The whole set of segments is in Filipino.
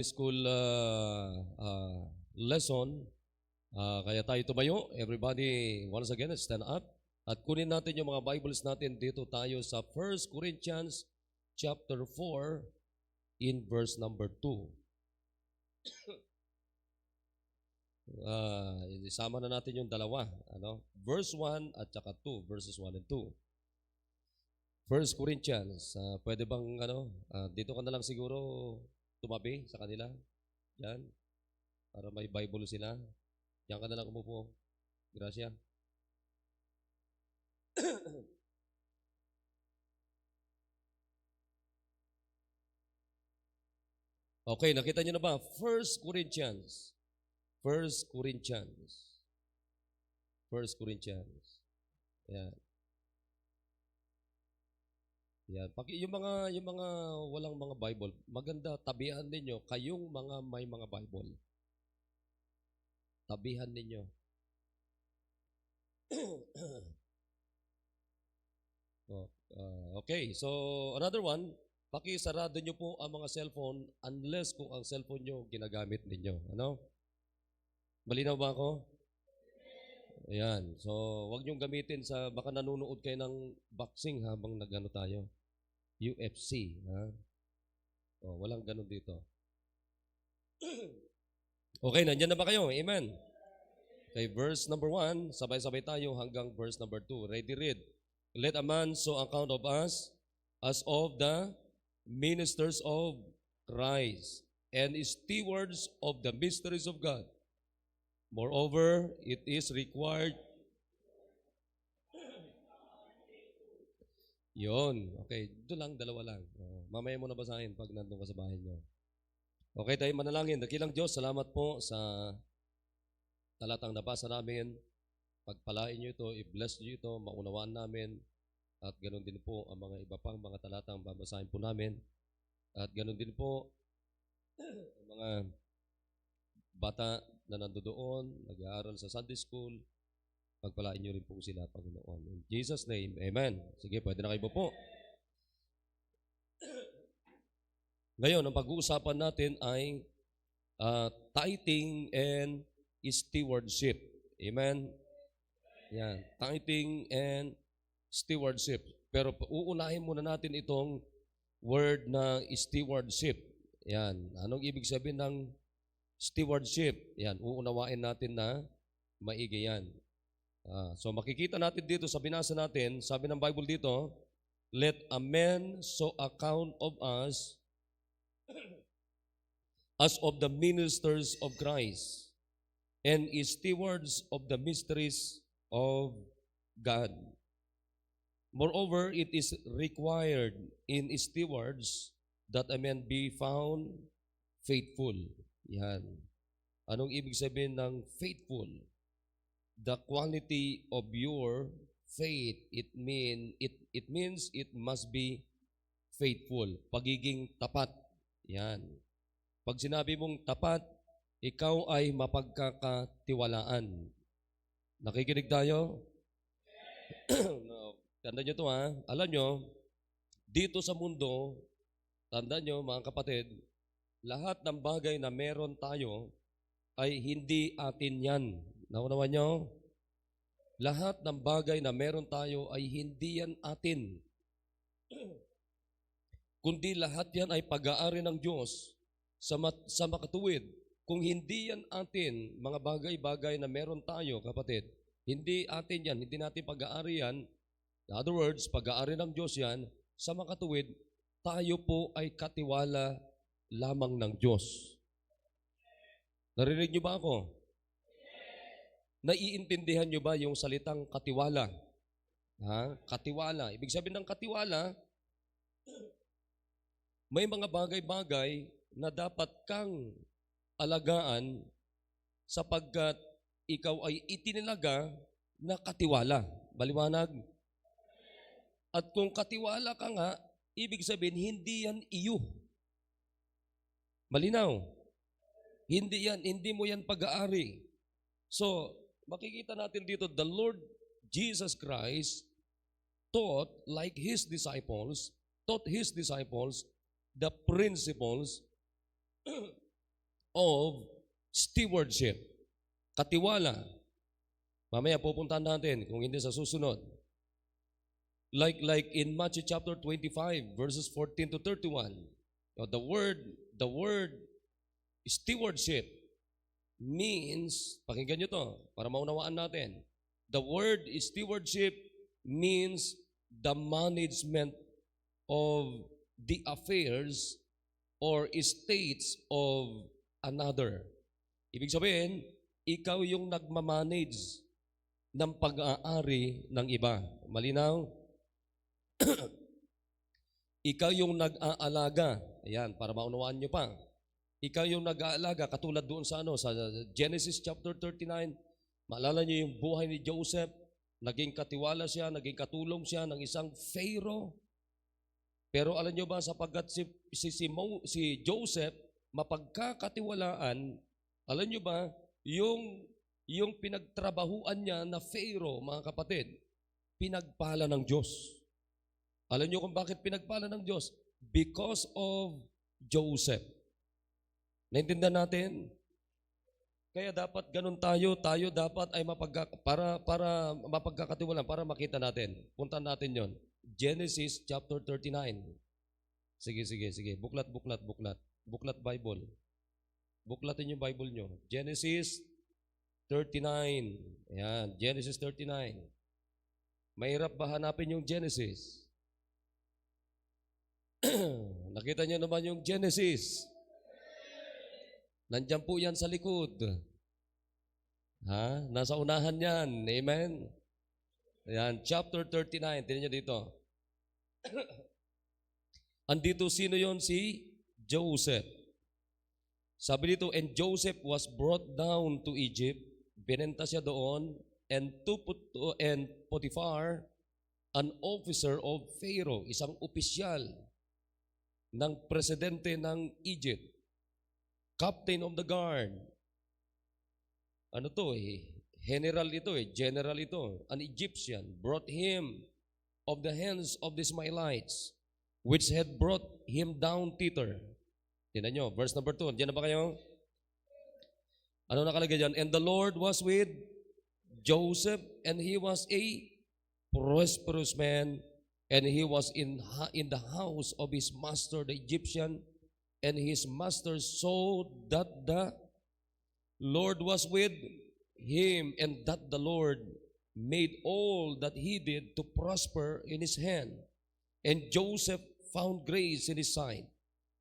School lesson. Kaya tayo tumayo. Everybody, once again, stand up. At kunin natin yung mga Bibles natin. Dito tayo sa 1 Corinthians chapter 4 in verse number 2. Isama na natin yung dalawa. Verse 1 at saka 2. Verses 1 and 2. 1 Corinthians. Pwede bang, dito ka na lang siguro tumabi sa kanila. Yan. Para may Bible sila. Yan ka na lang umupo. Gracias. Okay, nakita nyo na ba? 1 Corinthians. 1 Corinthians. 1 Corinthians. Yan. Yan. Yung mga walang mga Bible, maganda tabihan ninyo kayong mga may mga Bible. Tabihan ninyo. Okay, so another one, pakisarado nyo po ang mga cellphone unless kung ang cellphone nyo ginagamit ninyo. Ano? Malinaw ba ako? Ayan. So, wag nyo gamitin baka nanonood kayo ng boxing habang nagano tayo. UFC. Ha? Walang ganun dito. Okay, nandiyan na ba kayo? Amen. Okay, verse number 1, sabay-sabay tayo hanggang verse number 2. Ready, read. Let a man so account of us as of the ministers of Christ and stewards of the mysteries of God. Moreover, it is required. Yon. Okay, ito lang, dalawa lang. Mamaya mo na basahin pag nandun ka sa bahay niyo. Okay, tayo manalangin. Dakilang Diyos, salamat po sa talatang nabasa namin. Pagpalain niyo ito, i-bless niyo ito, maunawaan namin. At ganoon din po ang mga iba pang mga talatang babasahin po namin. At ganoon din po ang mga bata na nandoon, nag-aaral sa Sunday School, pagpalain niyo rin po sila, Panginoon. In Jesus' name, amen. Sige, pwede na kayo po. Ngayon, ang pag-uusapan natin ay tithing and stewardship. Amen? Yan, tithing and stewardship. Pero uunahin muna natin itong word na stewardship. Yan, anong ibig sabihin ng stewardship? Yan, uunawain natin na maigi yan. So makikita natin dito sa binasa natin, sabi ng Bible dito, let a man so account of us as of the ministers of Christ and stewards of the mysteries of God. Moreover, it is required in stewards that a man be found faithful. Yan. Anong ibig sabihin ng faithful? The quality of your faith, it means it must be faithful. Pagiging tapat. Yan. Pag sinabi mong tapat, ikaw ay mapagkakatiwalaan. Nakikinig tayo? Tandaan nyo ito ha. Alam nyo, dito sa mundo, tandaan nyo mga kapatid, lahat ng bagay na meron tayo ay hindi atin yan. Naunawan nyo? Lahat ng bagay na meron tayo ay hindi yan atin. Kundi lahat yan ay pag-aari ng Diyos sa makatuwid. Kung hindi yan atin, mga bagay-bagay na meron tayo, kapatid, hindi atin yan, hindi natin pag-aari yan. In other words, pag-aari ng Diyos yan, sa makatuwid, tayo po ay katiwala lamang ng Diyos. Narinig niyo ba ako? Naiintindihan niyo ba yung salitang katiwala? Katiwala. Ibig sabihin ng katiwala, may mga bagay-bagay na dapat kang alagaan sapagkat ikaw ay itinilaga na katiwala. Baliwanag? At kung katiwala ka nga, ibig sabihin, hindi yan iyo. Malinaw? Hindi mo yan pag-aari. So, makikita natin dito, the Lord Jesus Christ taught His disciples the principles of stewardship. Katiwala. Mamaya pupuntahan natin kung hindi sa susunod. Like in Matthew chapter 25 verses 14 to 31. The word stewardship means, pakinggan nyo to para maunawaan natin. The word stewardship means the management of the affairs or estates of another. Ibig sabihin, ikaw yung nagmamanage ng pag-aari ng iba. Malinaw? Ikaw yung nag-aalaga. Ayan, para maunawaan nyo pa. Ikaw yung nag-aalaga, katulad doon sa Genesis chapter 39. Maalala nyo yung buhay ni Joseph. Naging katiwala siya, naging katulong siya ng isang Pharaoh. Pero alam nyo ba, sapagkat si Joseph, mapagkakatiwalaan, alam nyo ba, yung pinagtrabahuan niya na Pharaoh, mga kapatid, pinagpala ng Diyos. Alam nyo kung bakit pinagpala ng Diyos? Because of Joseph. Naintindihan natin? Kaya dapat ganun tayo dapat ay para mapagkakatiwalaan, para makita natin. Puntahan natin yon. Genesis chapter 39. Sige. Buklat Bible. Buklatin yung Bible nyo. Genesis 39. Ayan, Genesis 39. Mahirap ba hanapin yung Genesis? Nakita nyo naman yung Genesis. Nandiyan po yan sa likod. Nasa unahan yan. Amen? Ayan, chapter 39. Tingnan nyo dito. Andito sino yon? Si Joseph. Sabi dito, and Joseph was brought down to Egypt. Binenta siya doon. And Potiphar, an officer of Pharaoh, isang opisyal ng presidente ng Egypt. Captain of the guard. General ito. An Egyptian brought him of the hands of the Ismailites, which had brought him down thither. Tingnan nyo, verse number 2. Diyan na ba kayo? Ano nakalagay dyan? And the Lord was with Joseph, and he was a prosperous man, and he was in the house of his master, the Egyptian. And his master saw that the Lord was with him, and that the Lord made all that he did to prosper in his hand. And Joseph found grace in his sight,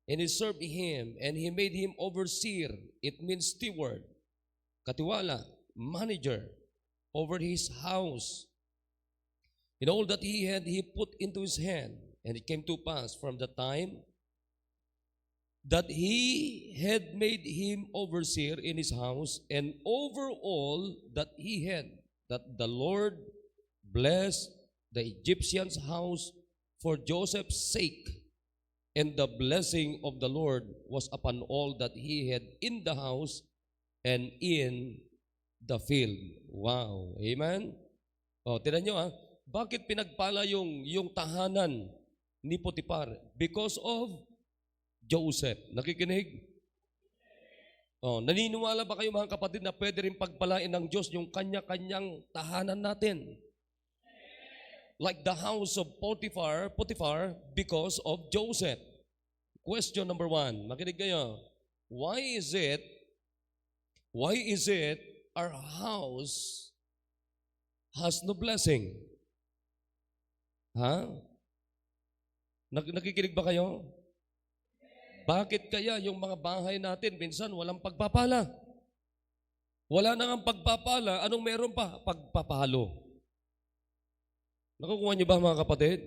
and he served him, and he made him overseer. It means steward, katiwala, manager, over his house. In all that he had, he put into his hand. And it came to pass from the time that he had made him overseer in his house, and over all that he had, that the Lord blessed the Egyptian's house for Joseph's sake, and the blessing of the Lord was upon all that he had in the house and in the field. Wow. Amen? Tingnan nyo bakit pinagpala yung tahanan ni Potiphar? Because of Joseph. Nakikinig? Naniniwala ba kayo mga kapatid na pwede rin pagpalain ng Diyos yung kanya-kanyang tahanan natin? Like the house of Potiphar, because of Joseph. Question number 1. Makinig kayo. Why is it our house has no blessing? Nakikinig ba kayo? Bakit kaya yung mga bahay natin minsan walang pagpapala? Wala na ang pagpapala, anong meron pa? Pagpapalo. Nakukuha niyo ba mga kapatid?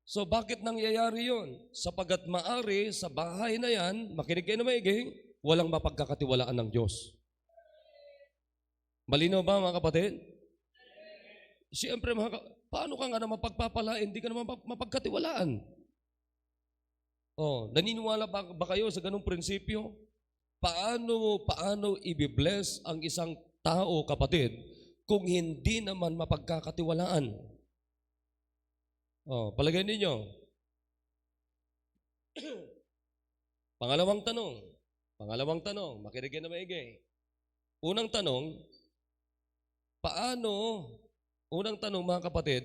So bakit nangyayari yun? Sapagat maari sa bahay na yan, makinig kayo na maigi, walang mapagkakatiwalaan ng Diyos. Malinaw ba mga kapatid? Siyempre paano ka nga na mapagpapalain, hindi ka naman mapagkatiwalaan? Naniniwala ba kayo sa ganung prinsipyo? Paano i-bless ang isang tao, kapatid, kung hindi naman mapagkakatiwalaan? Palagay ninyo. Pangalawang tanong, Pangalawang tanong, makinig na maigi. Unang tanong, unang tanong mga kapatid,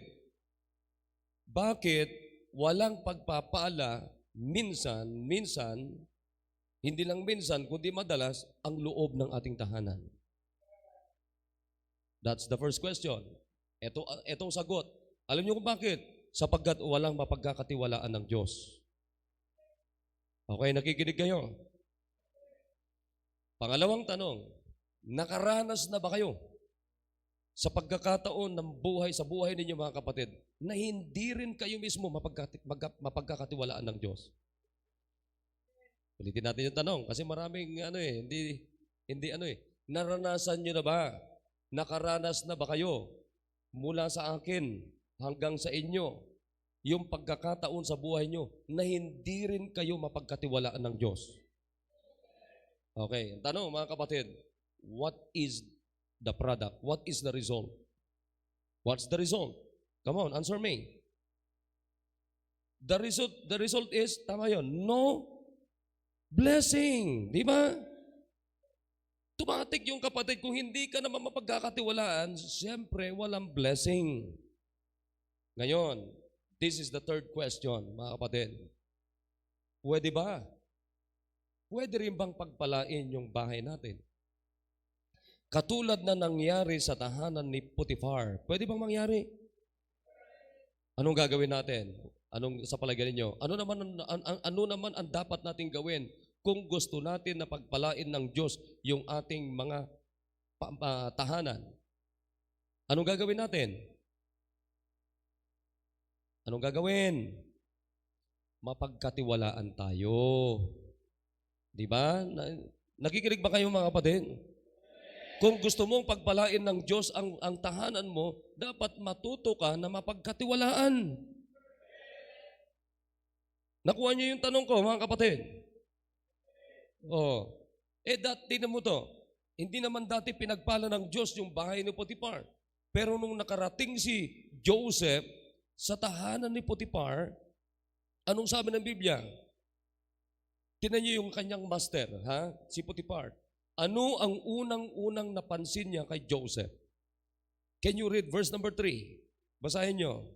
bakit walang pagpapala minsan, hindi lang minsan, kundi madalas, ang loob ng ating tahanan? That's the first question. Itong sagot. Alam niyo kung bakit? Sapagkat walang mapagkakatiwalaan ng Diyos. Okay, nakikinig kayo? Pangalawang tanong, nakaranas na ba kayo sa pagkakataon ng buhay, sa buhay ninyo mga kapatid, na hindi rin kayo mismo mapagkakatiwalaan ng Diyos? Ulitin natin yung tanong kasi maraming naranasan nyo na ba? Nakaranas na ba kayo mula sa akin hanggang sa inyo yung pagkakataon sa buhay nyo na hindi rin kayo mapagkatiwalaan ng Diyos? Okay, ang tanong mga kapatid, what is the product? What is the result? What's the result? Come on, answer me. The result is, tama yun, no blessing. Di ba? Tumatik yung kapatid, kung hindi ka naman mapagkakatiwalaan, siyempre walang blessing. Ngayon, this is the third question, mga kapatid. Pwede ba? Pwede rin bang pagpalain yung bahay natin? Katulad na nangyari sa tahanan ni Potiphar. Pwede bang mangyari? Anong gagawin natin? Sa palagay ninyo? Ano naman ang dapat nating gawin kung gusto natin na pagpalain ng Diyos yung ating mga tahanan? Anong gagawin natin? Anong gagawin? Mapagkatiwalaan tayo. Di ba? Nakikinig ba kayo mga kapatid? Kung gusto mong pagpalain ng Diyos ang tahanan mo, dapat matuto ka na mapagkatiwalaan. Nakuha niyo yung tanong ko, mga kapatid? Tingnan mo to. Hindi naman dati pinagpala ng Diyos yung bahay ni Potiphar. Pero nung nakarating si Joseph sa tahanan ni Potiphar, anong sabi ng Biblia? Tingnan niyo yung kanyang master, si Potiphar. Ano ang unang-unang napansin niya kay Joseph? Can you read verse number 3? Basahin niyo.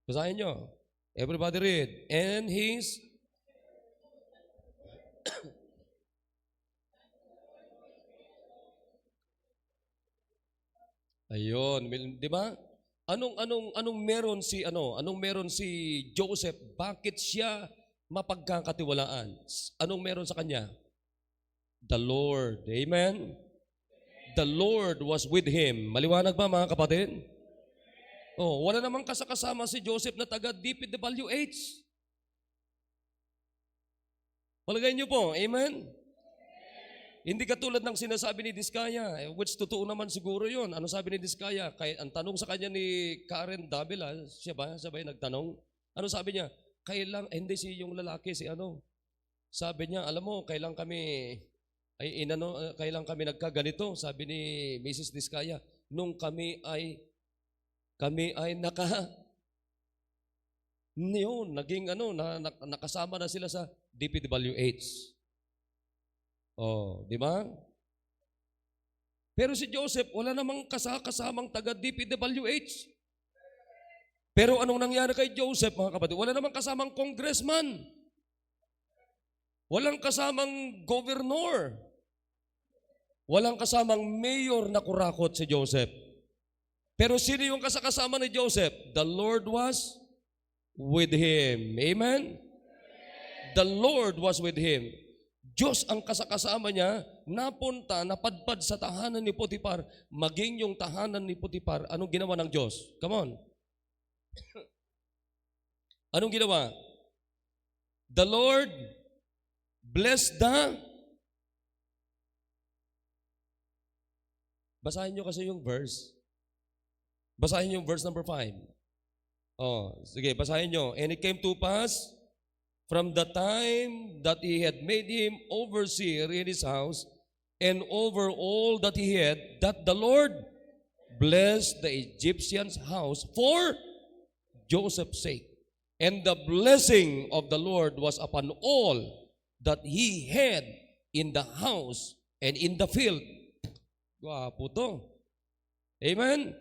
Basahin niyo. Everybody read. And his... Ayun, di ba? Anong meron si Joseph? Bakit siya mapagkakatiwalaan? Anong meron sa kanya? The Lord. Amen? The Lord was with him. Maliwanag ba mga kapatid? Wala namang kasama si Joseph na taga DPWH. Palagay niyo po, amen? Hindi katulad ng sinasabi ni Diskaya, which totoo naman siguro yun. Ano sabi ni Diskaya? Ang tanong sa kanya ni Karen Davila, siya ba yung nagtanong? Ano sabi niya? Hindi yung lalaki, Sabi niya, alam mo, kailan kami nagkaganito? Sabi ni Mrs. Diskaya, nung kami ay nakasama na sila sa DPWH. Di ba? Pero si Joseph, wala namang kasamang taga DPWH. Pero anong nangyari kay Joseph, mga kapatid? Wala namang kasamang congressman. Walang kasamang governor. Walang kasamang mayor na kurakot si Joseph. Pero sino yung kasama ni Joseph? The Lord was with him. Amen? The Lord was with him. Diyos ang kasama niya, napadpad sa tahanan ni Potiphar, maging yung tahanan ni Potiphar, anong ginawa ng Diyos? Come on. Anong ginawa? The Lord blessed the... Basahin nyo kasi yung verse. Basahin yung verse number 5. Sige, basahin nyo. And it came to pass, from the time that he had made him overseer in his house, and over all that he had, that the Lord blessed the Egyptian's house for Joseph's sake. And the blessing of the Lord was upon all that he had, in the house, and in the field. Gwapo to. Amen?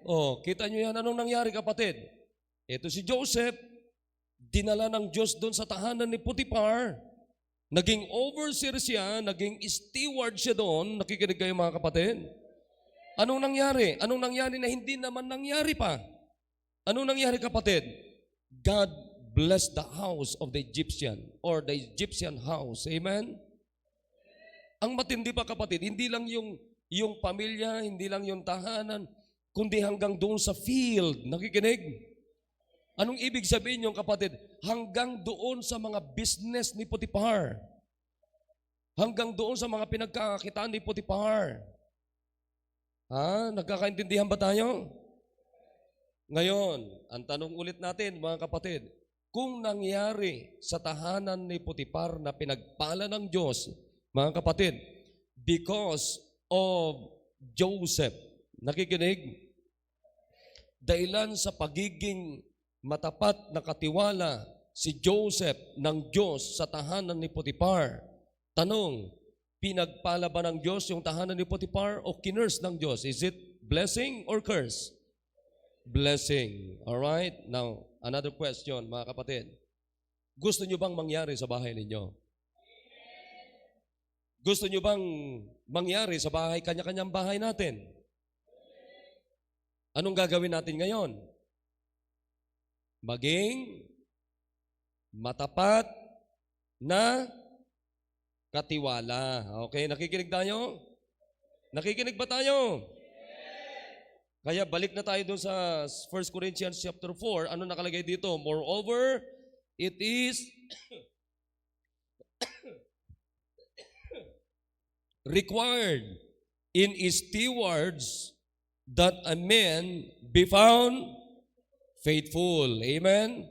Oh, kita nyo yan. Anong nangyari, kapatid? Ito si Joseph, dinala ng Diyos doon sa tahanan ni Potiphar. Naging overseer siya, naging steward siya doon. Nakikinig kayo, mga kapatid? Anong nangyari? Anong nangyari na hindi naman nangyari pa? Anong nangyari, kapatid? God blessed the house of the Egyptian or the Egyptian house. Amen? Ang matindi pa, kapatid, hindi lang yung pamilya, hindi lang yung tahanan, kundi hanggang doon sa field. Nakikinig? Anong ibig sabihin yung, kapatid? Hanggang doon sa mga business ni Potiphar. Hanggang doon sa mga pinagkakakitaan ni Potiphar. Nagkakaintindihan ba tayo? Ngayon, ang tanong ulit natin, mga kapatid, kung nangyari sa tahanan ni Potiphar na pinagpala ng Diyos, mga kapatid, because of Joseph, nakikinig? Dahilan sa pagiging matapat na katiwala si Joseph ng Diyos sa tahanan ni Potiphar. Tanong, pinagpala ba ng Diyos yung tahanan ni Potiphar o kinurse ng Diyos? Is it blessing or curse? Blessing. Alright? Now, another question, mga kapatid. Gusto nyo bang mangyari sa bahay ninyo? Gusto nyo bang mangyari sa bahay, kanya-kanyang bahay natin? Anong gagawin natin ngayon? Maging matapat na katiwala. Okay, nakikinig tayo? Nakikinig ba tayo? Kaya balik na tayo dun sa 1 Corinthians chapter 4. Ano nakalagay dito? Moreover, it is required in stewards that a man be found faithful. Amen?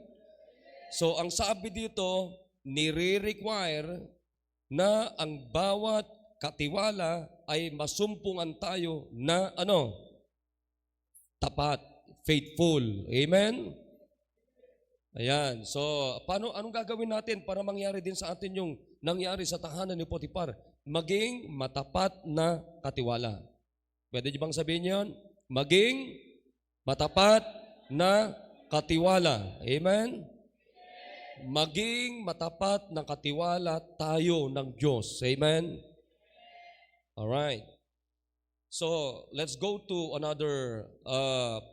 So, ang sabi dito, nire-require na ang bawat katiwala ay masumpungan tayo na tapat, faithful. Amen? Ayan. So, anong gagawin natin para mangyari din sa atin yung nangyari sa tahanan ni Potiphar? Maging matapat na katiwala. Pwede niyo bang sabihin yun? Maging matapat na katiwala. Amen? Maging matapat na katiwala tayo ng Diyos. Amen? Alright. So, let's go to another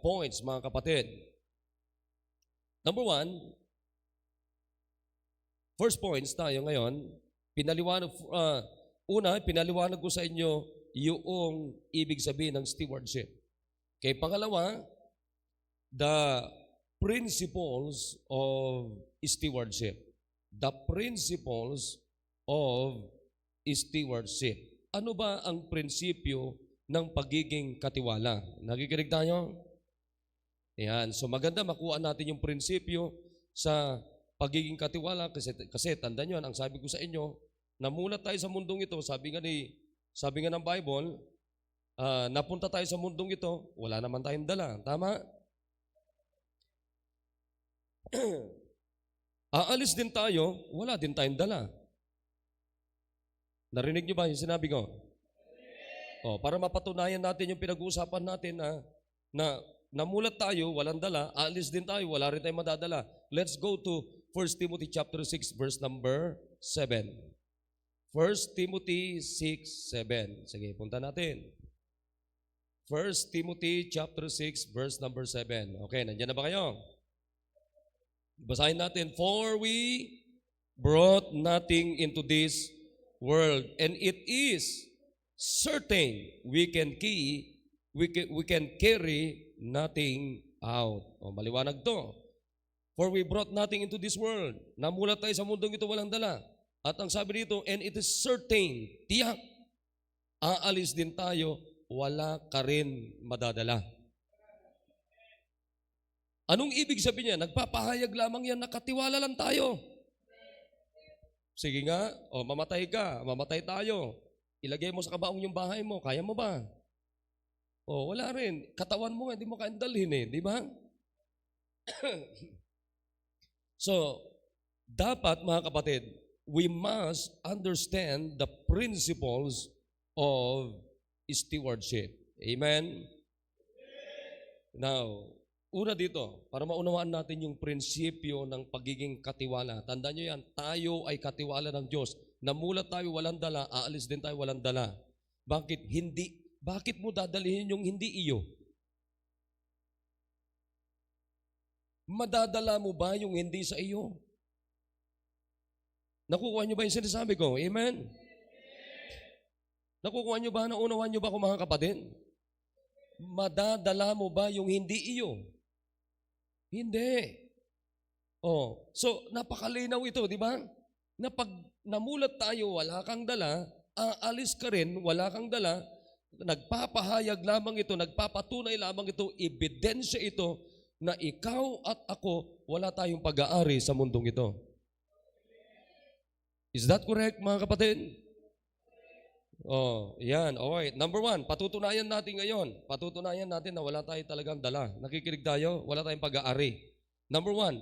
points, mga kapatid. Number 1, first points tayo ngayon, pinaliwanag ko sa inyo yung ibig sabihin ng stewardship. Okay, pangalawa, the principles of stewardship. The principles of stewardship. Ano ba ang prinsipyo ng pagiging katiwala? Nakikinig tayo? Ayan. So maganda makuha natin yung prinsipyo sa pagiging katiwala kasi tandaan nyo, ang sabi ko sa inyo, namulat tayo sa mundong ito, sabi nga ng Bible, napunta tayo sa mundong ito, wala naman tayong dala. Tama? Aalis din tayo, wala din tayong dala. Narinig nyo ba yung sinabi ko? Para mapatunayan natin yung pinag-uusapan natin na namulat tayo, walang dala, aalis din tayo, wala rin tayong madadala. Let's go to 1 Timothy chapter 6 verse number 7. 1 Timothy 6:7. Sige, punta natin. 1 Timothy chapter 6 verse number 7. Okay, nandiyan na ba kayo? Basahin natin. For we brought nothing into this world, and it is certain we can carry nothing out. Maliwanag to. For we brought nothing into this world. Namulat tayo sa mundong ito, walang dala. At ang sabi dito, and it is certain, tiyak, aalis din tayo, wala ka rin madadala. Anong ibig sabihin niya? Nagpapahayag lamang yan, nakatiwala lang tayo. Sige nga, mamatay ka, mamatay tayo. Ilagay mo sa kabaong yung bahay mo, kaya mo ba? Wala rin. Katawan mo nga, hindi mo kayang dalhin di ba? So, dapat mga kapatid, we must understand the principles of stewardship. Amen? Now, una dito, para maunawaan natin yung prinsipyo ng pagiging katiwala. Tandaan nyo yan, tayo ay katiwala ng Diyos. Namulat tayo walang dala, aalis din tayo walang dala. Bakit mo dadalhin yung hindi iyo? Madadala mo ba yung hindi sa iyo? Nakukuha nyo ba yung sinasabi ko? Amen? Nakukuha nyo ba, naunawan nyo ba kung mga kapatid? Madadala mo ba yung hindi iyo? Hindi. So napakalinaw ito, di ba? Na pag namulat tayo, wala kang dala, aalis ka rin, wala kang dala, nagpapahayag lamang ito, nagpapatunay lamang ito, ebidensya ito, na ikaw at ako, wala tayong pag-aari sa mundong ito. Is that correct, mga kapatid? Yan. Okay. Number 1, patutunayan natin ngayon. Patutunayan natin na wala tayong talagang dala. Nakikinig tayo, wala tayong pag-aari. Number 1,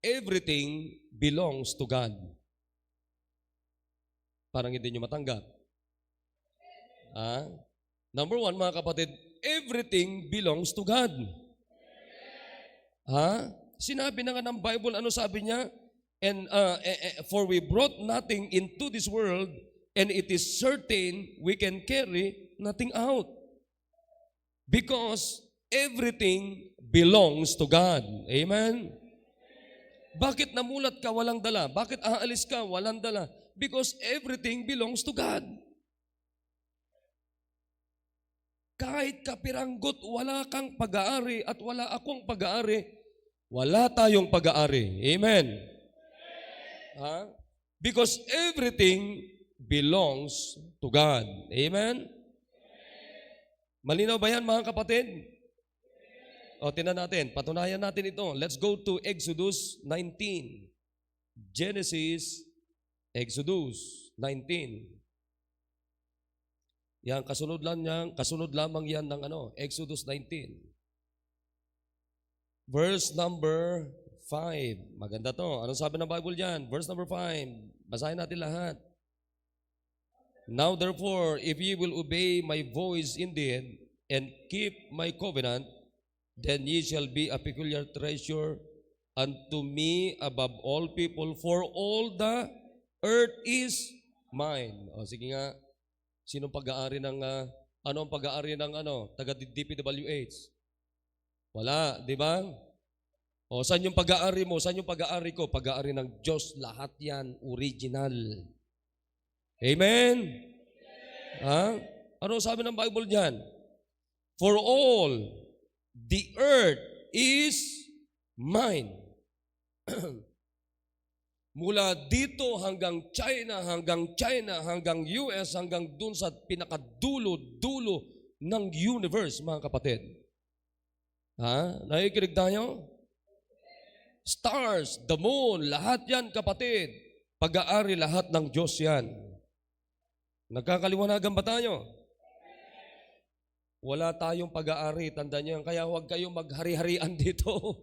everything belongs to God. Parang hindi nyo matanggap. Number 1, mga kapatid, everything belongs to God. Sinabi na nga ng Bible, ano sabi niya? And for we brought nothing into this world, and it is certain we can carry nothing out. Because everything belongs to God. Amen? Bakit namulat ka walang dala? Bakit aalis ka walang dala? Because everything belongs to God. Kahit kapiranggot, wala kang pag-aari at wala akong pag-aari, wala tayong pag-aari. Amen? Because everything belongs to God. Amen? Malinaw ba yan, mga kapatid? Tingnan natin. Patunayan natin ito. Let's go to Exodus 19. Exodus 19. Yan, kasunod lamang yan ng Exodus 19. Verse number 5. Maganda to. Anong sabi ng Bible dyan? Verse number 5. Basahin natin lahat. Now therefore, if ye will obey my voice indeed, and keep my covenant, then ye shall be a peculiar treasure unto me above all people, for all the earth is mine. Sige nga. Sinong pag-aari ng, ano ang pag-aari ng taga-DPWH? Wala, di ba? Saan yung pag-aari mo? Saan yung pag-aari ko? Pag-aari ng Diyos. Lahat yan, original. Amen? Ano sabi ng Bible diyan? For all the earth is mine. Mula dito hanggang China, hanggang US, hanggang dun sa pinakadulo-dulo ng universe, mga kapatid. Nakikinig tayo? Stars, the moon, lahat yan, kapatid. Pag-aari lahat ng Diyos yan. Nagkakaliwanagan ba tayo? Wala tayong pag-aari, tandaan niyo yan. Kaya huwag kayong maghari-harian dito.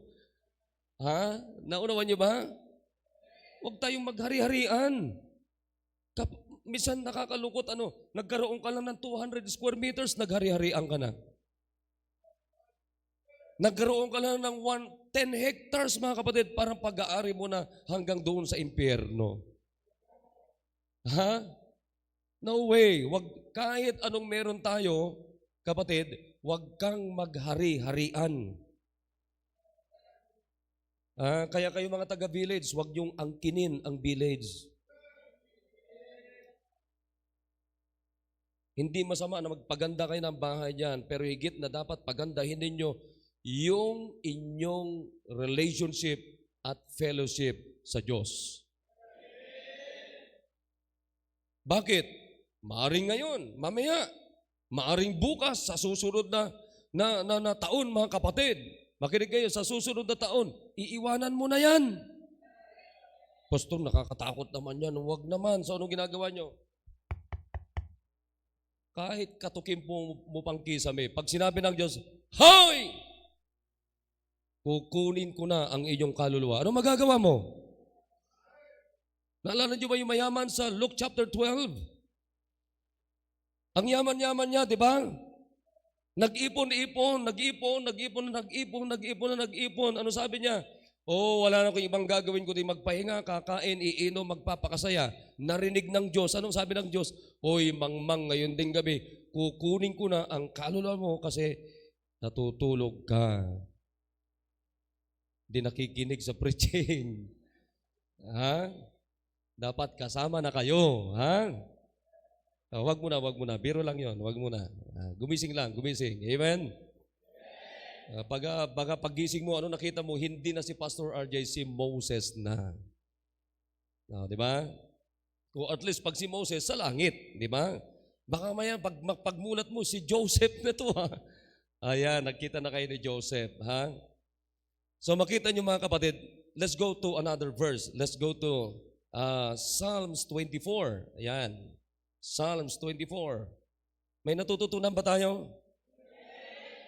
Naunawan niyo ba? Huwag tayong maghari-harian. Minsan nakakalungkot, nagkaroon ka lang ng 200 square meters, naghari-harian ka na. Nagkaroon ka lang ng 10 hectares, mga kapatid, parang pag-aari mo na hanggang doon sa impyerno. No way. Kahit anong meron tayo, kapatid, huwag kang maghari-harian. Kaya kayo mga taga-village, huwag niyong angkinin ang village. Hindi masama na magpaganda kayo ng bahay dyan, pero higit na dapat pagandahin ninyo yung inyong relationship at fellowship sa Diyos. Bakit? Maaring ngayon, mamaya, maaring bukas sa susunod na taon, mga kapatid. Makinig kayo, sa susunod na taon, iiwanan mo na yan. Pastor, nakakatakot naman yan. Huwag naman. So, anong ginagawa nyo? Kahit katukin mo pang kisame, pag sinabi ng Diyos, Hoy! Kukunin ko na ang iyong kaluluwa. Ano magagawa mo? Naalala niyo ba yung mayaman sa Luke chapter 12? Ang yaman-yaman niya, di ba? Nag-ipon. Ano sabi niya? Oh, wala na akong ibang gagawin kundi magpahinga, kakain, iinom, magpapakasaya. Narinig ng Diyos. Anong sabi ng Diyos? Oy, mangmang, ngayon ding gabi, kukunin ko na ang kaluluwa mo kasi natutulog ka. Di nakikinig sa preaching. Ha? Dapat kasama na kayo. Ha? Wag muna. Biro lang yon. Wag muna. Gumising lang. Amen? Baga paggising mo, ano nakita mo? Hindi na si Pastor RJ, si Moses na. Di ba? O at least pag si Moses, sa langit. Di ba? Baka maya, pagmulat mo, si Joseph na to. Ha? Ayan, nagkita na kayo ni Joseph. Ha? So makita nyo mga kapatid, let's go to another verse. Let's go to Psalms 24. Ayan. Psalms 24. May natututunan ba tayo?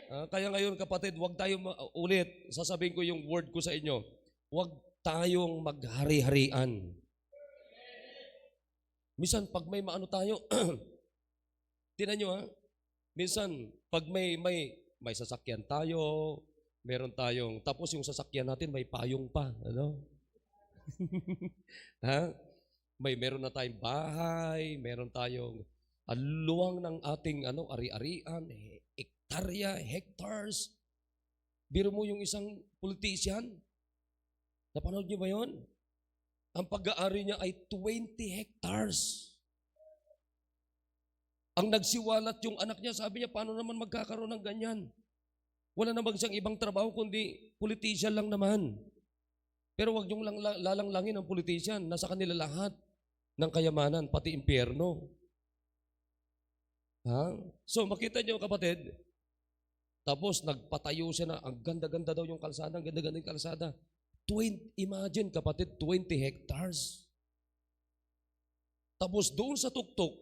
Kaya ngayon kapatid, huwag tayong ulit, sasabihin ko yung word ko sa inyo, huwag tayong maghari-harian. Minsan pag may maano tayo, tinan nyo minsan pag may sasakyan tayo, meron tayong, tapos yung sasakyan natin may payong pa, ano? Ha? Meron na tayong bahay, meron tayong luwang ng ating ari-arian, hektarya, hectares. Biro mo yung isang politician, napanood niyo ba yun? Ang pag-aari niya ay 20 hectares. Ang nagsiwalat yung anak niya, sabi niya, paano naman magkakaroon ng ganyan? Wala namang siyang ibang trabaho, kundi politician lang naman. Pero wag niyong lalanglangin ang politician. Nasa kanila lahat ng kayamanan, pati impyerno. Ha? So makita niyo kapatid, tapos nagpatayo siya na, ang ganda-ganda daw yung kalsada, ang ganda-ganda yung kalsada. Imagine kapatid, 20 hectares. Tapos doon sa tuktok,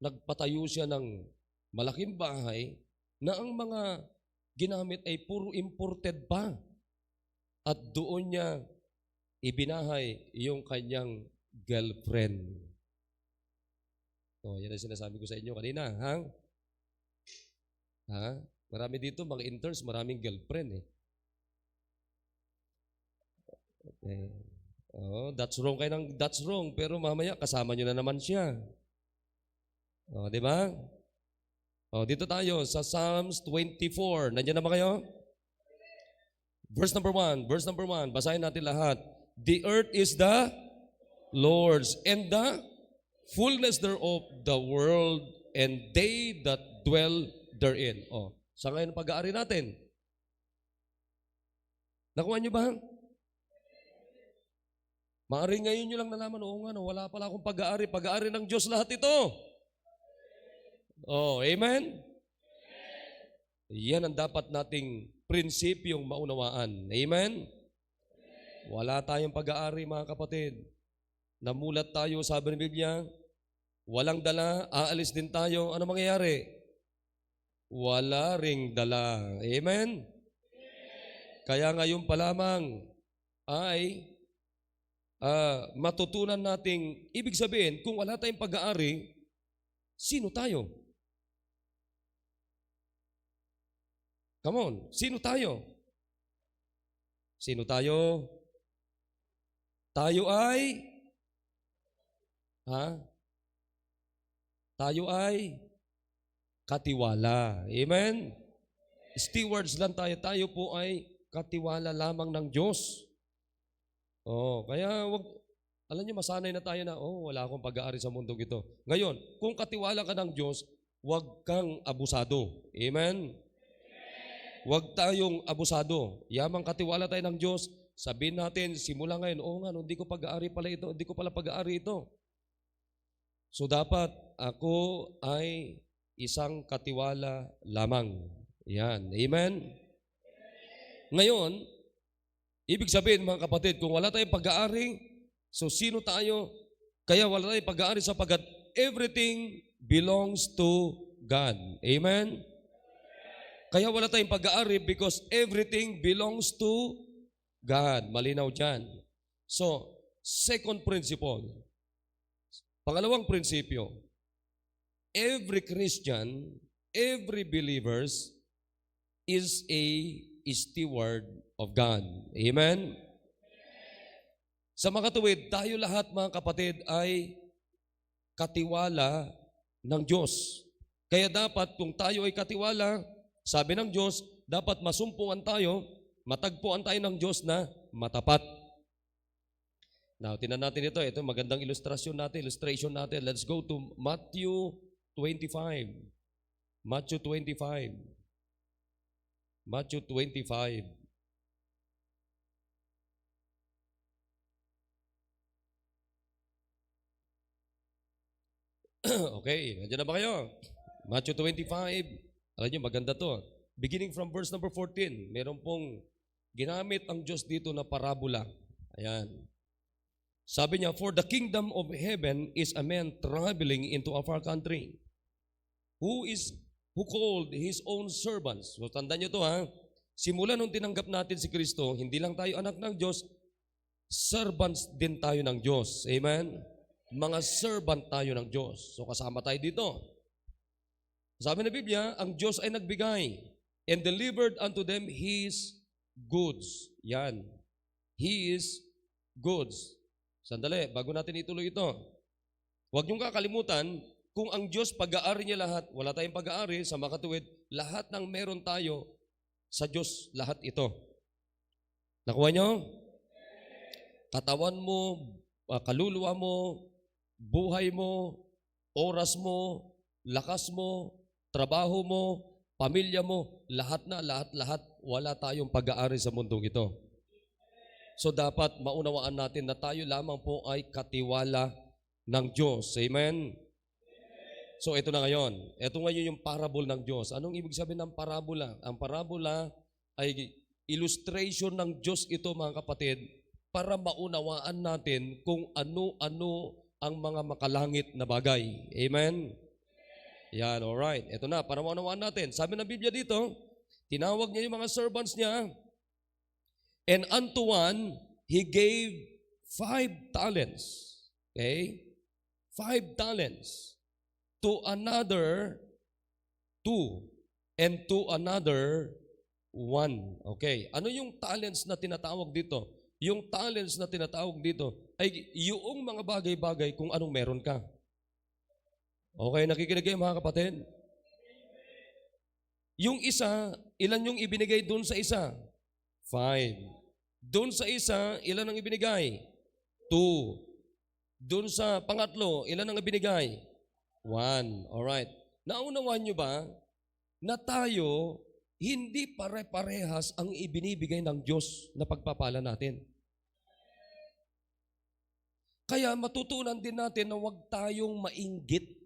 nagpatayo siya ng malaking bahay na ang mga ginamit ay puro imported pa. At doon niya ibinahay yung kanyang girlfriend. Yan ang sinasabi ko sa inyo kanina. Marami dito, mga interns, maraming girlfriend. That's wrong. Pero mamaya, kasama nyo na naman siya. Di ba? Dito tayo sa Psalms 24. Nandiyan na ba kayo? Verse number 1. Basahin natin lahat. The earth is the Lord's, and the fullness thereof, the world, and they that dwell therein. Sa ngayon pag-aari natin. Nakuha niyo ba? Maaring ngayon nyo lang nalaman, wala pala akong pag-aari. Pag-aari ng Diyos lahat ito. Amen? Yan ang dapat nating prinsipyong maunawaan. Amen? Wala tayong pag-aari mga kapatid. Namulat tayo, sabi ng Biblia, walang dala, aalis din tayo. Ano mangyayari? Wala ring dala. Amen? Kaya ngayon pa lamang ay matutunan nating, ibig sabihin, kung wala tayong pag-aari, sino tayo? Come on, sino tayo? Sino tayo? Tayo ay Tayo ay katiwala. Amen? Stewards lang tayo. Tayo po ay katiwala lamang ng Diyos. Kaya alam niyo, masanay na tayo na, wala akong pag-aari sa mundong ito. Ngayon, kung katiwala ka ng Diyos, huwag kang abusado. Amen? Huwag tayong abusado. Yamang katiwala tayo ng Diyos, sabihin natin, simula ngayon, hindi ko pag-aari pala ito, hindi ko pala pag-aari ito. So dapat ako ay isang katiwala lamang. Yan. Amen? Ngayon, ibig sabihin mga kapatid, kung wala tayong pag-aari, so sino tayo? Kaya wala tayong pag-aari sapagkat everything belongs to God. Amen? Kaya wala tayong pag-aari because everything belongs to God. Malinaw dyan. So, second principle. Pangalawang prinsipyo, every Christian, every believers is a steward of God. Amen? Sa mga katuwid, tayo lahat mga kapatid ay katiwala ng Diyos. Kaya dapat kung tayo ay katiwala, sabi ng Diyos, dapat masumpungan tayo, matagpuan tayo ng Diyos na matapat. Now, tinan natin ito. Ito magandang illustration natin. Let's go to Matthew 25. Matthew 25. Matthew 25. Okay, nandiyan na ba kayo? Matthew 25. Alam niyo, maganda to. Beginning from verse number 14, meron pong ginamit ang Diyos dito na parabola. Ayan. Sabi niya, for the kingdom of heaven is a man traveling into a far country, who called his own servants. So, tandaan niyo to ha. Simula nung tinanggap natin si Kristo, hindi lang tayo anak ng Diyos, servants din tayo ng Diyos. Amen? Mga servant tayo ng Diyos. So kasama tayo dito. Sabi ng Biblia, ang Diyos ay nagbigay and delivered unto them His goods. Yan. His goods. Sandali, bago natin ituloy ito. Huwag niyong kakalimutan, kung ang Diyos pag-aari niya lahat, wala tayong pag-aari sa makatuwid, lahat ng meron tayo, sa Diyos lahat ito. Nakuha niyo? Katawan mo, kaluluwa mo, buhay mo, oras mo, lakas mo, trabaho mo, pamilya mo, lahat, wala tayong pag-aari sa mundong ito. So dapat maunawaan natin na tayo lamang po ay katiwala ng Diyos. Amen? So ito na ngayon. Ito ngayon yung parable ng Diyos. Anong ibig sabihin ng parabola? Ang parabola ay illustration ng Diyos ito mga kapatid para maunawaan natin kung ano-ano ang mga makalangit na bagay. Amen? Yan, alright. Ito na, para maunawaan natin. Sabi ng Biblia dito, tinawag niya yung mga servants niya, and unto one, he gave 5 talents. Okay? 5 talents. To another, 2. And to another, 1. Okay. Ano yung talents na tinatawag dito? Yung talents na tinatawag dito ay yung mga bagay-bagay kung anong meron ka. Okay, nakikinig kayo mga kapatid? Yung isa, ilan yung ibinigay doon sa isa? 5. Doon sa isa, ilan ang ibinigay? 2. Doon sa pangatlo, ilan ang ibinigay? 1. Alright. Naunawaan nyo ba na tayo, hindi pare-parehas ang ibinibigay ng Diyos na pagpapala natin? Kaya matutunan din natin na huwag tayong mainggit.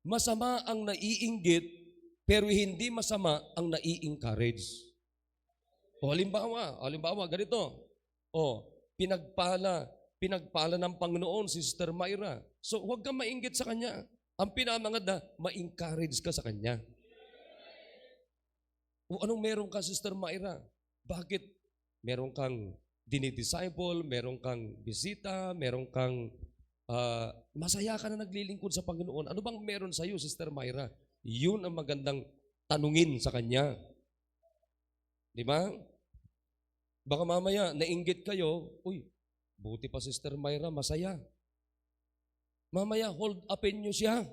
Masama ang naiinggit, pero hindi masama ang nai-encourage. O halimbawa, ganito. O, pinagpala ng Panginoon si Sister Myra. So, huwag kang mainggit sa kanya. Ang pinamangad na, ma-encourage ka sa kanya. O anong meron ka, Sister Myra? Bakit? Meron kang dinidisciple, meron kang bisita, meron kang masaya ka na naglilingkod sa Panginoon. Ano bang meron sa iyo, Sister Myra? Yun ang magandang tanungin sa kanya. Di ba? Baka mamaya, nainggit kayo, uy, buti pa Sister Myra, masaya. Mamaya, hold upin nyo siya.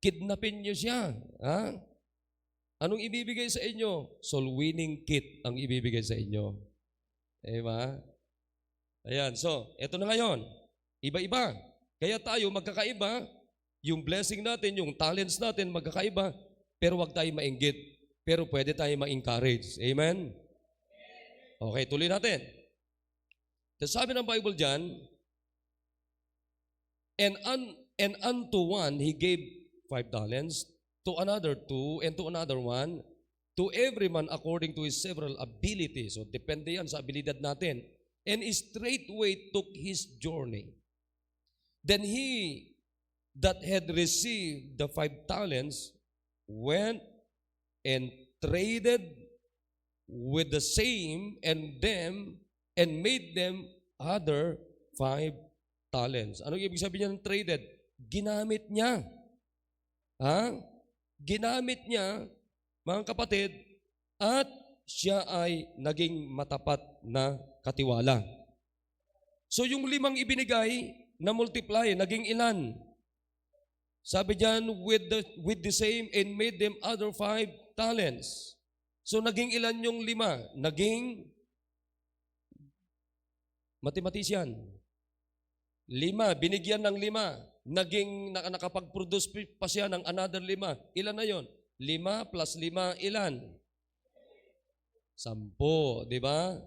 Kidnapin nyo siya. Ha? Anong ibibigay sa inyo? Soul winning kit ang ibibigay sa inyo. Diba? Ayan, so, eto na ngayon. Iba-iba. Kaya tayo magkakaiba, yung blessing natin, yung talents natin magkakaiba, pero wag tayo mainggit. Pero pwede tayo ma-encourage. Amen? Okay, tuloy natin. Sabi ng Bible dyan, and unto one he gave 5 talents, to another 2, and to another 1, to every man according to his several abilities. So, depende yan sa abilidad natin. And straightway took his journey. Then he that had received the 5 talents went and traded with the same, and them and made them other 5 talents. Anong ibig sabihin ng traded? Ginamit niya. Ha? Ginamit niya, mga kapatid, at siya ay naging matapat na katiwala. So yung 5 ibinigay na multiply, naging ilan? Sabi diyan, with the same and made them other 5 talents. So naging ilan yung 5? Naging mathematician. 5, binigyan ng 5. Naging nakapag-produce pa siya ng another 5. Ilan na yon? 5 plus 5, ilan? 10, di ba?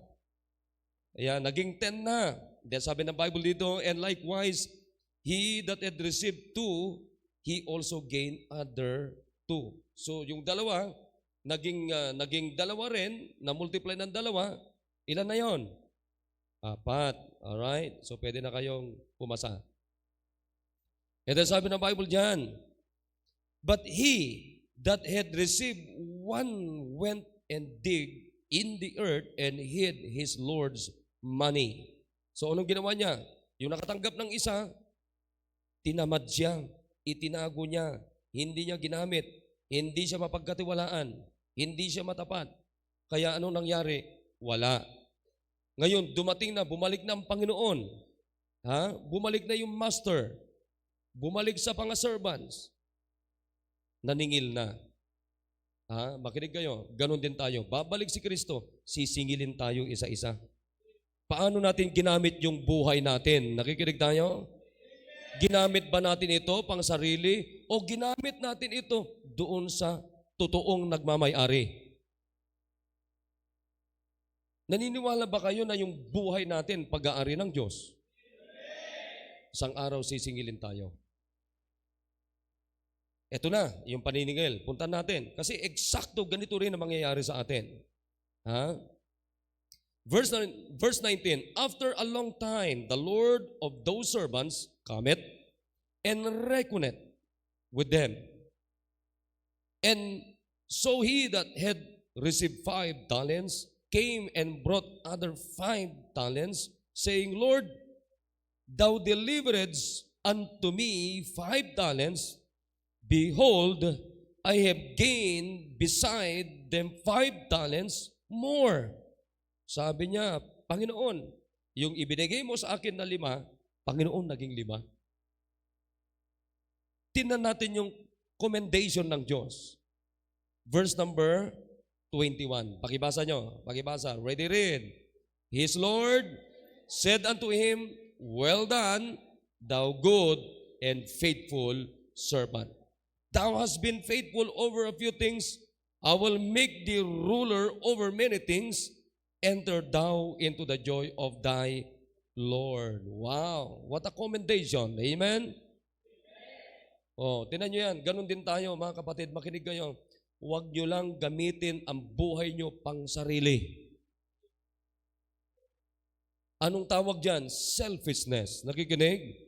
Ayan, naging 10 na. Then sabi ng Bible dito, and likewise, he that had received 2, he also gained other 2. So yung dalawa, naging dalawa rin, na-multiply ng dalawa, ilan na yon? 4. Alright? So pwede na kayong pumasa. And then sabi ng Bible dyan, but he that had received 1 went and dig in the earth and hid his Lord's money. So anong ginawa niya? Yung nakatanggap ng isa, tinamad siya, itinago niya, hindi niya ginamit, hindi siya mapagkatiwalaan, hindi siya matapat. Kaya anong nangyari? Wala. Ngayon, dumating na, bumalik na ang Panginoon. Ha? Bumalik na yung master. Bumalik sa mga servants. Naningil na. Ha? Makinig kayo, ganun din tayo. Babalik si Kristo, sisingilin tayo isa-isa. Paano natin ginamit yung buhay natin? Nakikinig tayo? Ginamit ba natin ito pang sarili o ginamit natin ito doon sa totoong nagmamay-ari? Naniniwala ba kayo na yung buhay natin pag-aari ng Diyos? Isang araw sisingilin tayo. Ito na, yung paniningil. Puntan natin. Kasi eksakto ganito rin ang mangyayari sa atin. Ha? Verse 19, after a long time, the Lord of those servants cometh and reckoneth with them. And so he that had received 5 talents came and brought other 5 talents, saying, Lord, thou deliveredst unto me 5 talents. Behold, I have gained beside them 5 talents more. Sabi niya, Panginoon, yung ibinigay mo sa akin na 5, Panginoon, naging 5. Tingnan natin yung commendation ng Diyos. Verse number 21. Pakibasa nyo. Pakibasa. Ready, read. His Lord said unto him, well done, thou good and faithful servant. Thou hast been faithful over a few things. I will make thee ruler over many things. Enter thou into the joy of thy Lord. Wow, what a commendation. Amen? Oh, tinan nyo yan. Ganon din tayo, mga kapatid. Makinig kayo. Huwag nyo lang gamitin ang buhay nyo pang sarili. Anong tawag dyan? Selfishness. Nakikinig?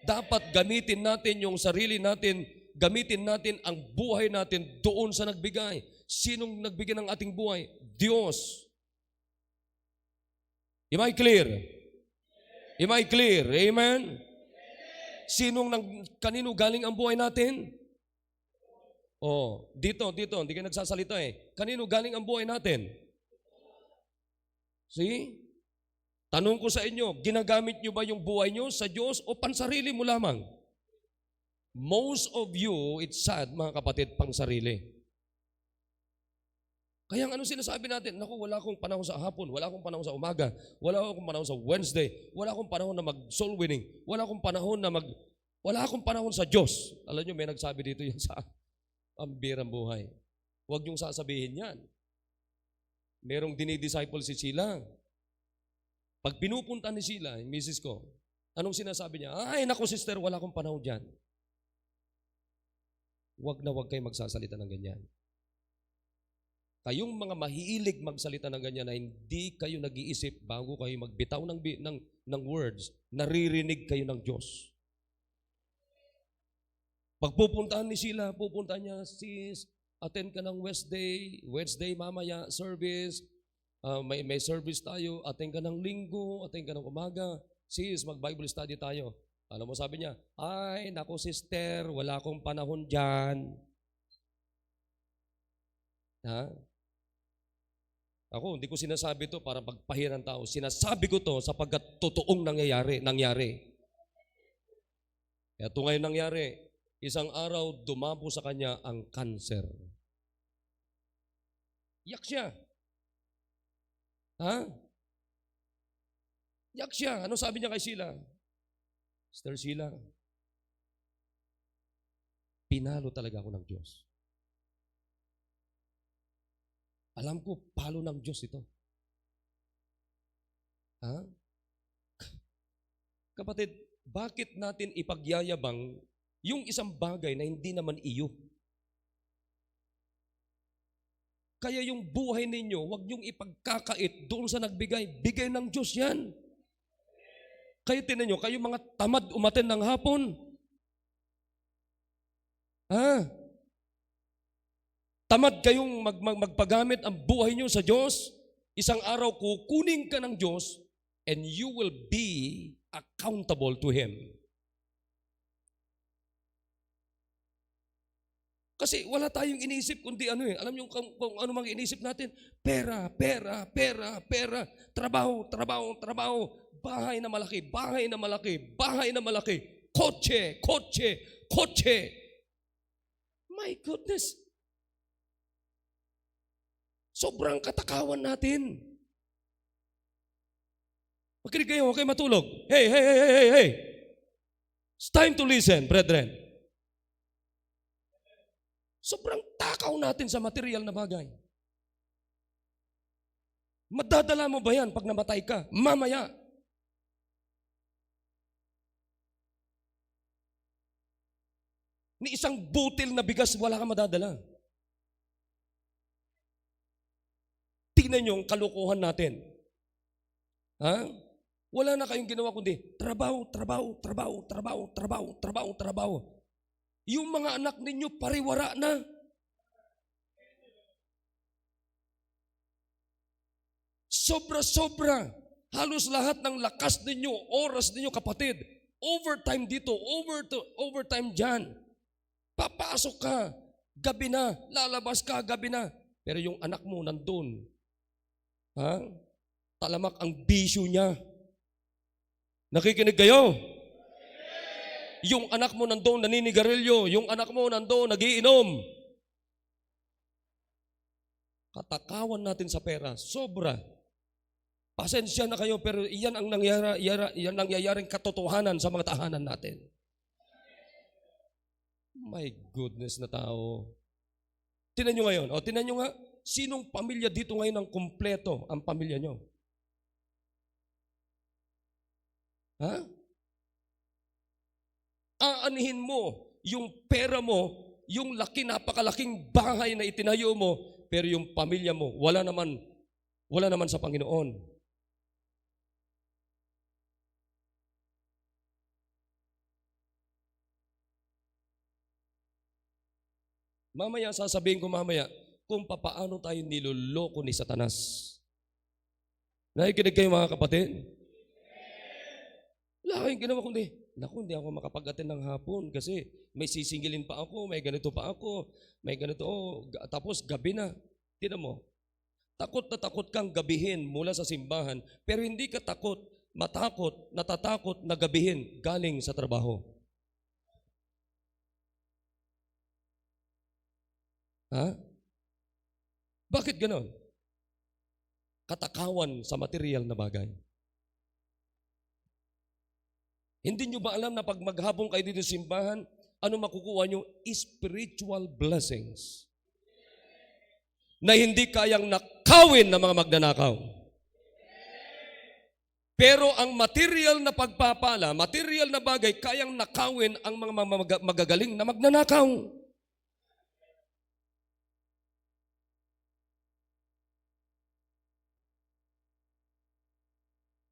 Dapat gamitin natin yung sarili natin, gamitin natin ang buhay natin doon sa nagbigay. Sinong nagbigay ng ating buhay? Diyos. Am I clear? Am I clear? Amen? Kanino galing ang buhay natin? Oh, dito, hindi ka nagsasalita eh. Kanino galing ang buhay natin? See? Tanong ko sa inyo, ginagamit nyo ba yung buhay nyo sa Diyos o pansarili mo lamang? Most of you, it's sad mga kapatid, pansarili. Kaya ano sinasabi natin? Naku, wala akong panahon sa hapon, wala akong panahon sa umaga, wala akong panahon sa Wednesday, wala akong panahon na mag-soul winning, wala akong panahon sa Diyos. Alam nyo, may nagsabi dito yan sa ambirang buhay. Huwag niyong sasabihin yan. Merong dinidisciple si Sheila. Pag pinupunta ni Sheila, yung misis ko, anong sinasabi niya? Ay, naku sister, wala akong panahon dyan. Huwag kayo magsasalita ng ganyan. Kayong mga mahilig magsalita ng ganyan na hindi kayo nag-iisip bago kayo magbitaw ng words, naririnig kayo ng Diyos. Pagpupuntahan ni Sheila, pupuntahan niya, sis, attend ka ng Wednesday mamaya, service, may service tayo, ating ka ng linggo, ating ka ng umaga. Sis, mag-Bible study tayo. Alam mo, sabi niya, ay, naku sister, wala akong panahon dyan. Ha? Ako, hindi ko sinasabi to para pagpahiran tao. Sinasabi ko to sapagkat totoong nangyari. Kaya ito ngayon nangyari, isang araw dumabo sa kanya ang cancer. Yak siya. Ha? Yak siya. Ano sabi niya kay Sheila? Sister Sheila, pinalo talaga ako ng Diyos. Alam ko, palo ng Diyos ito. Ha? Kapatid, bakit natin ipagyayabang yung isang bagay na hindi naman iyo? Kaya yung buhay ninyo, huwag niyong ipagkakait doon sa nagbigay. Bigay ng Diyos yan. Kayo tinan nyo, kayo mga tamad umaten ng hapon. Ha? Tamad kayong magpagamit ang buhay nyo sa Diyos. Isang araw kukunin ka ng Diyos and you will be accountable to Him. Kasi wala tayong iniisip kundi ano eh. Alam niyo kung ano mang iniisip natin? Pera, pera, pera, pera. Trabaho, trabaho, trabaho. Bahay na malaki, bahay na malaki, bahay na malaki. Kotse, kotse, kotse. My goodness. Sobrang katakawan natin. Makinig kayo, okay matulog. Hey, hey, hey, hey, hey. It's time to listen, brethren. Sobrang takaw natin sa material na bagay. Madadala mo ba yan pag namatay ka? Mamaya. Ni isang butil na bigas, wala kang madadala. Tingnan niyo ang kalukuhan natin. Ha? Wala na kayong ginawa kundi trabaho, trabaho, trabaho, trabaho, trabaho, trabaho, trabaho. Yung mga anak ninyo pariwara na. Sobra-sobra. Halos lahat ng lakas ninyo, oras ninyo kapatid. Overtime dito, overtime dyan. Papasok ka, gabi na, lalabas ka, gabi na. Pero yung anak mo nandun, ha? Talamak ang bisyo niya. Nakikinig kayo? Yung anak mo nandun naninigarilyo, yung anak mo nandun nagiinom. Katakawan natin sa pera, sobra. Pasensya na kayo, pero iyan ang nangyayaring katotohanan sa mga tahanan natin. My goodness na tao. Tinan nyo ngayon. O, tinan nyo nga, sinong pamilya dito ngayon ang kumpleto ang pamilya nyo? Ha? Aanihin mo yung pera mo, yung napakalaking bahay na itinayo mo, pero yung pamilya mo, wala naman sa Panginoon. Mamaya, sasabihin ko mamaya, kung papaano tayo niloloko ni Satanas. Nakikinig kayo mga kapatid? Wala kayong ginawa kundi, naku, hindi ako makapag-attend ng hapon kasi may sisingilin pa ako, may ganito pa ako, may ganito, tapos gabi na. Tingnan mo, takot na takot kang gabihin mula sa simbahan, pero hindi ka natatakot na gabihin galing sa trabaho. Ha? Bakit ganon? Katakawan sa material na bagay. Hindi nyo ba alam na pag maghapon kayo dito sa simbahan, ano makukuha nyo? Spiritual blessings. Na hindi kayang nakawin ng mga magnanakaw. Pero ang material na pagpapala, material na bagay, kayang nakawin ang mga magagaling na magnanakaw.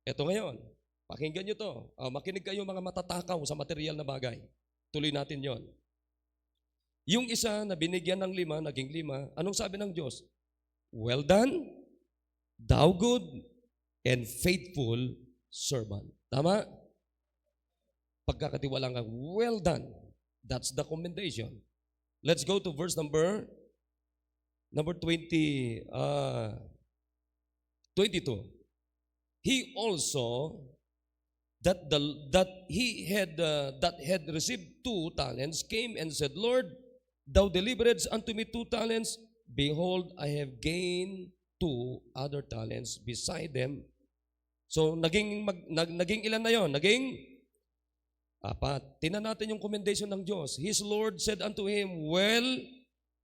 Ito ngayon, pakinggan nyo to. Makinig kayo mga matatakaw sa material na bagay. Tuloy natin yon. Yung isa na binigyan ng 5, naging 5, anong sabi ng Diyos? Well done, thou good and faithful servant. Tama? Pagkakatiwalaan ka, well done. That's the commendation. Let's go to verse number 22. He also that had received 2 talents came and said, Lord, thou deliveredst unto me 2 talents. Behold, I have gained 2 other talents beside them. So naging ilan na yon? Naging 4. Tingnan natin yung commendation ng Diyos. His Lord said unto him, well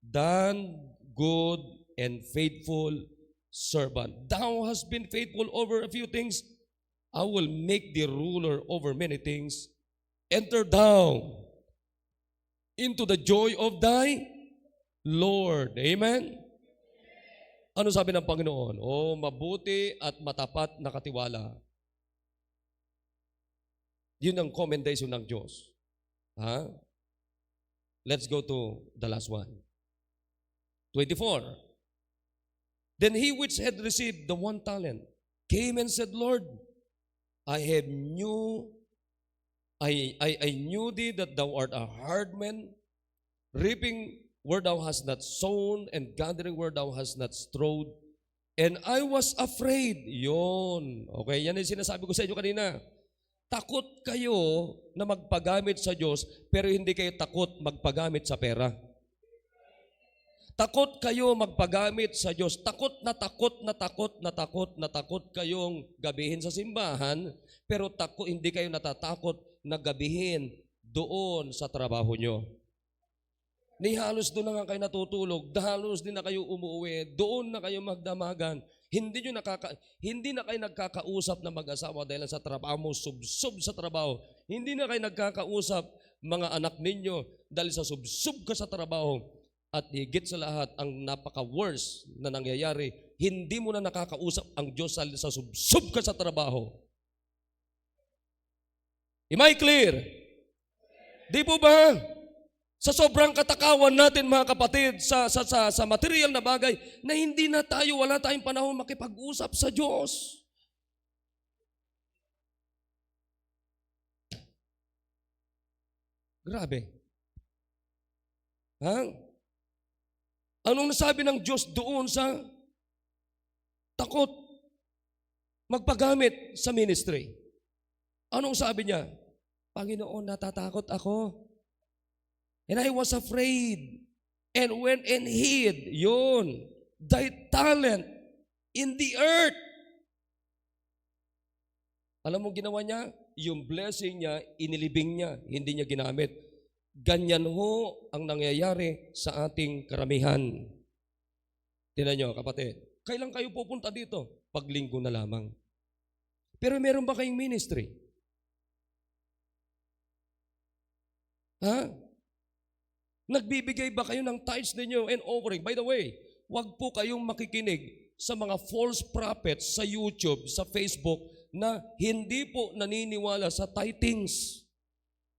done, good and faithful servant. Thou hast been faithful over a few things. I will make thee ruler over many things. Enter thou into the joy of thy Lord. Amen? Ano sabi ng Panginoon? Oh, mabuti at matapat na katiwala. Yun ang commendation ng Diyos. Ha? Let's go to the last one. 24. Then he which had received the 1 talent came and said, Lord, I knew thee that thou art a hard man, reaping where thou hast not sown, and gathering where thou hast not strawed. And I was afraid. Yun. Okay, yan yung sinasabi ko sa inyo kanina. Takot kayo na magpagamit sa Diyos, pero hindi kayo takot magpagamit sa pera. Takot kayo magpagamit sa Diyos. Takot kayong gabihin sa simbahan, pero hindi kayo natatakot na gabihin doon sa trabaho nyo. Ni halos doon na nga kayo natutulog, halos din na kayo umuwi, doon na kayo magdamagan. Hindi na kayo nagkakausap na mag-asawa dahil sa trabaho mo, subsob sa trabaho. Hindi na kayo nagkakausap mga anak ninyo dahil sa subsob ka sa trabaho. At higit sa lahat, ang napaka-worst na nangyayari, hindi mo na nakakausap ang Diyos dahil sa subsob ka sa trabaho. Am I clear? Di po ba? Sa sobrang katakawan natin mga kapatid sa material na bagay na hindi na tayo, wala tayong panahon makipag-usap sa Diyos. Grabe. Ha? Anong nasabi ng Diyos doon sa takot magpagamit sa ministry? Anong sabi niya? Panginoon, natatakot ako. And I was afraid and went and hid, yun, thy talent in the earth. Alam mo ginawa niya? Yung blessing niya, inilibing niya, hindi niya ginamit. Ganyan ho ang nangyayari sa ating karamihan. Tingnan niyo, kapatid. Kailan kayo pupunta dito? Paglinggo na lamang. Pero meron ba kayong ministry? Ha? Nagbibigay ba kayo ng tithes ninyo and offering? By the way, wag po kayong makikinig sa mga false prophets sa YouTube, sa Facebook, na hindi po naniniwala sa tithings.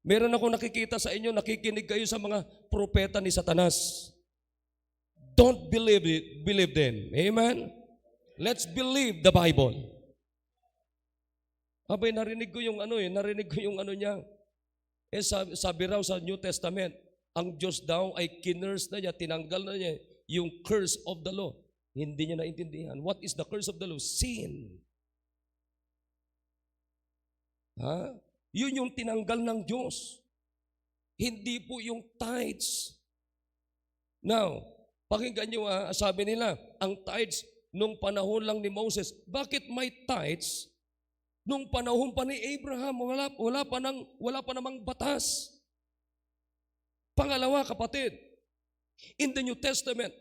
Meron ako nakikita sa inyo, nakikinig kayo sa mga propeta ni Satanas. Don't believe them. Amen? Let's believe the Bible. Abay, narinig ko yung ano niya. Sabi raw sa New Testament, ang Diyos daw ay kinurse na niya, tinanggal na niya yung curse of the law. Hindi niya naintindihan. What is the curse of the law? Sin. Ha? Yun yung tinanggal ng Diyos. Hindi po yung tithes. Now, pakinggan niyo sabi nila, ang tithes nung panahon lang ni Moses. Bakit may tithes nung panahon pa ni Abraham? Wala pa namang batas. Pangalawa, kapatid, in the New Testament,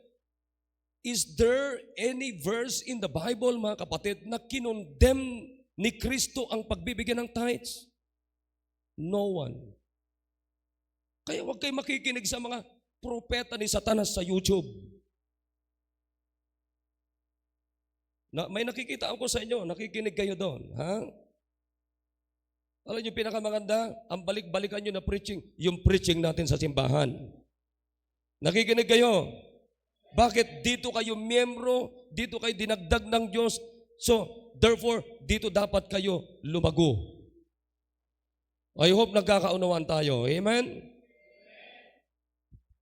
is there any verse in the Bible, mga kapatid, na kinondemn ni Kristo ang pagbibigyan ng tithes? No one. Kaya huwag kayo makikinig sa mga propeta ni Satanas sa YouTube. May nakikita ako sa inyo, nakikinig kayo doon. Ha? Alam niyo, pinakamaganda, ang balik-balikan niyo na preaching, yung preaching natin sa simbahan. Nakikinig kayo? Bakit? Dito kayo miyembro, dito kayo dinagdag ng Diyos. So, therefore, dito dapat kayo lumago. I hope nagkakaunawaan tayo. Amen?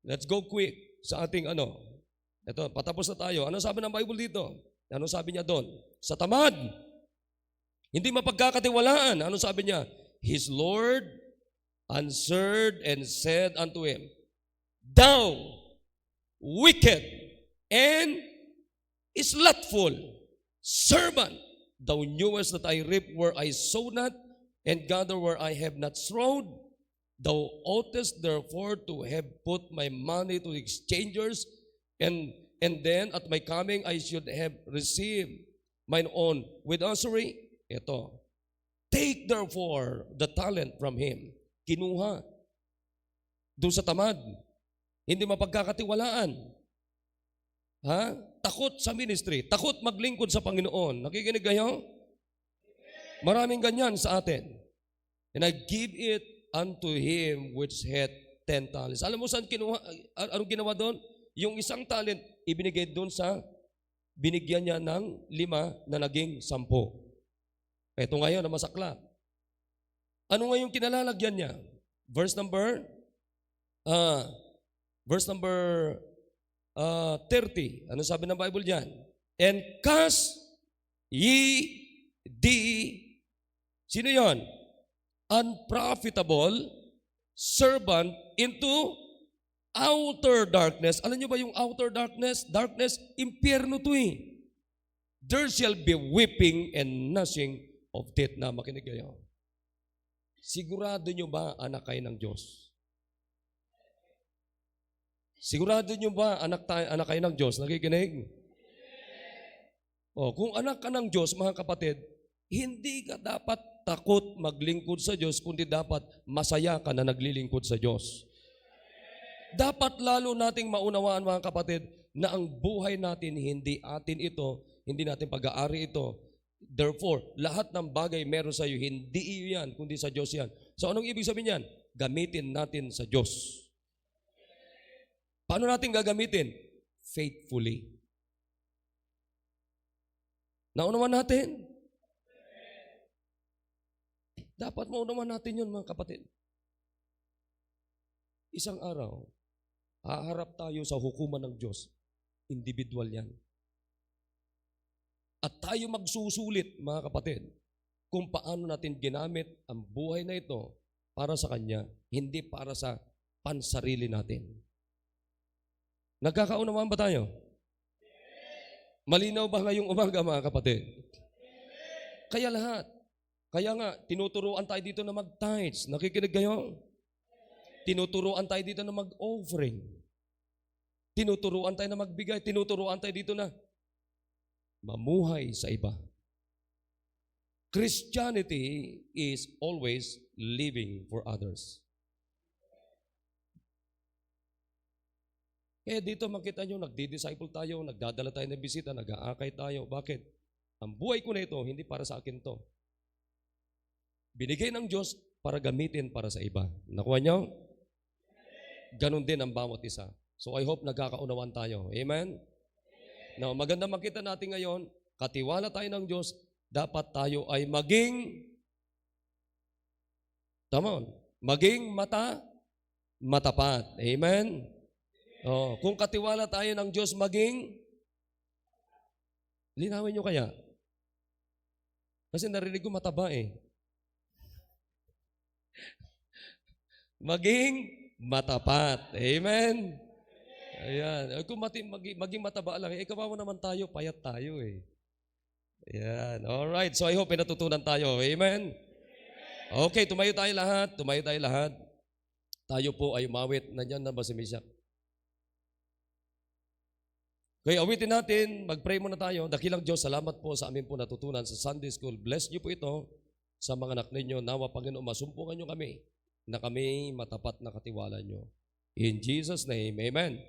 Let's go quick sa ating Ito, patapos na tayo. Ano sabi ng Bible dito? Ano sabi niya doon? Sa tamad. Hindi mapagkakatiwalaan. Ano sabi niya? His Lord answered and said unto him, Thou wicked and slothful servant, thou knewest that I reap where I sow not, and gather where I have not sowed. Thou oughtest therefore to have put my money to exchangers, and then at my coming I should have received mine own with usury. Ito, take therefore the talent from him. Kinuha doon sa tamad. Hindi mapagkakatiwalaan. Takot sa ministry, takot maglingkod sa Panginoon. Nakikinig kayo? Maraming ganyan sa atin. And I give it unto him which had 10 talents. Alam mo saan kinuha? Anong ginawa doon? Yung isang talent, ibinigay doon sa binigyan niya ng 5 na naging 10. Ito ngayon na masakla. Ano nga yung kinalalagyan niya? Verse number 30. Ano sabi ng Bible diyan? And cast ye the, sino yon? Unprofitable servant into outer darkness. Alam niyo ba yung outer darkness? Darkness, impyerno to eh. There shall be weeping and gnashing of teeth. Na makinig kayo. Sigurado niyo ba anak kayo ng Diyos? Sigurado niyo ba anak kayo ng Diyos? Nakikinig? Kung anak ka ng Diyos, mga kapatid, hindi ka dapat takot maglingkod sa Diyos, kundi dapat masaya ka na naglilingkod sa Diyos. Dapat lalo nating maunawaan, mga kapatid, na ang buhay natin hindi atin ito, hindi natin pag-aari ito. Therefore, lahat ng bagay meron sa iyo, hindi iyo yan, kundi sa Diyos yan. So anong ibig sabihin yan? Gamitin natin sa Diyos. Paano natin gagamitin? Faithfully. Naunawan natin? Dapat maunawan natin yun, mga kapatid. Isang araw, haharap tayo sa hukuman ng Diyos. Individual yan. At tayo magsusulit, mga kapatid, kung paano natin ginamit ang buhay na ito para sa Kanya, hindi para sa pansarili natin. Nagkakaunawaan ba tayo? Malinaw ba ngayong umaga, mga kapatid? Kaya lahat. Kaya nga, tinuturuan tayo dito na mag-tithes. Nakikinig kayo? Tinuturuan tayo dito na mag-offering. Tinuturuan tayo na magbigay. Tinuturuan tayo dito na mamuhay sa iba. Christianity is always living for others. Kaya dito makita nyo, nagdi-disciple tayo, nagdadala tayo ng bisita, nag-aakay tayo. Bakit? Ang buhay ko na ito, hindi para sa akin to. Binigay ng Diyos para gamitin para sa iba. Nakuha nyo? Ganon din ang bawat isa. So I hope nagkakaunawaan tayo. Amen? Now, maganda makita natin ngayon, katiwala tayo ng Diyos, dapat tayo ay maging, maging matapat. Amen? Kung katiwala tayo ng Diyos, maging, linawin nyo kaya? Kasi narinig ko mataba eh. Maging matapat. Amen? Ayan. Kung maging mataba lang, kawawa naman tayo, payat tayo eh. Ayan. Alright. So I hope natutunan tayo. Amen? Okay, tumayo tayo lahat. Tayo po ay umawit. Nandiyan na ba si Misha? Okay, awitin natin. Mag-pray muna tayo. Dakilang Diyos, salamat po sa amin po natutunan sa Sunday School. Bless niyo po ito sa mga anak ninyo. Nawa, Panginoon, masumpungan niyo kami na kami matapat na katiwala niyo. In Jesus' name, amen.